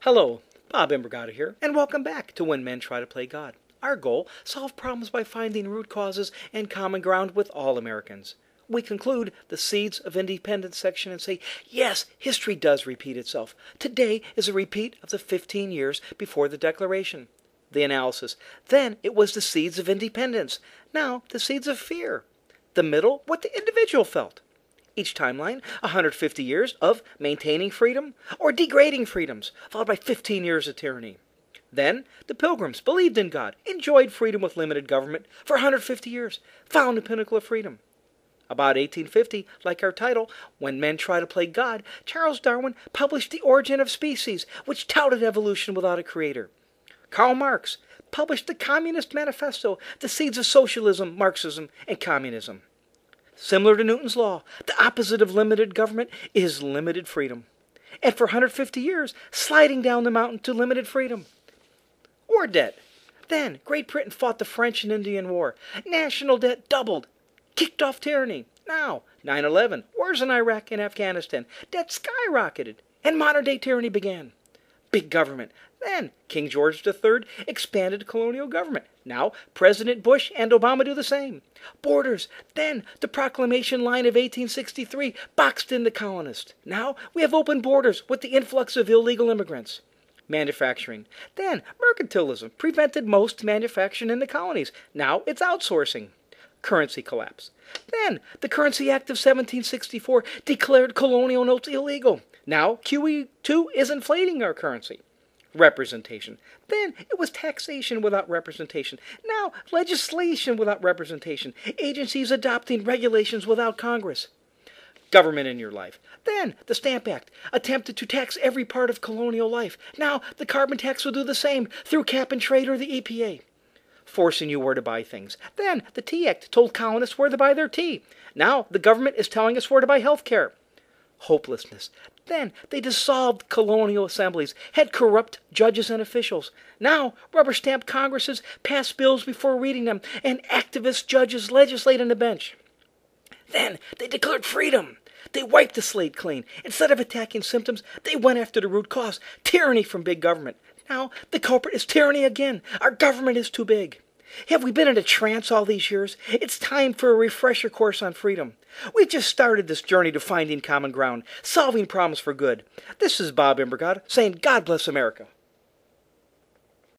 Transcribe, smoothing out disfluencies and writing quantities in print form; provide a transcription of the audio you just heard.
Hello, Bob Imbrogata here, and welcome back to When Men Try to Play God. Our goal, solve problems by finding root causes and common ground with all Americans. We conclude the Seeds of Independence section and say, yes, history does repeat itself. Today is a repeat of the 15 years before the Declaration. The analysis, then it was the seeds of independence. Now the seeds of fear. The middle, what the individual felt. Each timeline, 150 years of maintaining freedom or degrading freedoms, followed by 15 years of tyranny. Then, the Pilgrims believed in God, enjoyed freedom with limited government for 150 years, found the pinnacle of freedom. About 1850, like our title, When Men Try to Play God, Charles Darwin published The Origin of Species, which touted evolution without a creator. Karl Marx published the Communist Manifesto, the seeds of socialism, Marxism, and communism. Similar to Newton's law, the opposite of limited government is limited freedom. And for 150 years, sliding down the mountain to limited freedom. War debt. Then, Great Britain fought the French and Indian War. National debt doubled. Kicked off tyranny. Now, 9/11, wars in Iraq and Afghanistan. Debt skyrocketed. And modern-day tyranny began. Big government. Then, King George III expanded colonial government. Now, President Bush and Obama do the same. Borders. Then, the Proclamation Line of 1863 boxed in the colonists. Now, we have open borders with the influx of illegal immigrants. Manufacturing. Then, mercantilism prevented most manufacturing in the colonies. Now, it's outsourcing. Currency collapse. Then, the Currency Act of 1764 declared colonial notes illegal. Now, QE2 is inflating our currency. Representation. Then it was taxation without representation. Now legislation without representation. Agencies adopting regulations without Congress. Government in your life. Then the Stamp Act attempted to tax every part of colonial life. Now the carbon tax will do the same through cap and trade or the EPA. Forcing you where to buy things. Then the Tea Act told colonists where to buy their tea. Now the government is telling us where to buy health care. Hopelessness. Then they dissolved colonial assemblies, had corrupt judges and officials. Now rubber-stamped Congresses pass bills before reading them, and activist judges legislate on the bench. Then they declared freedom. They wiped the slate clean. Instead of attacking symptoms, they went after the root cause, tyranny from big government. Now the culprit is tyranny again. Our government is too big. Have we been in a trance all these years? It's time for a refresher course on freedom. We've just started this journey to finding common ground, solving problems for good. This is Bob Imbrogata saying God bless America.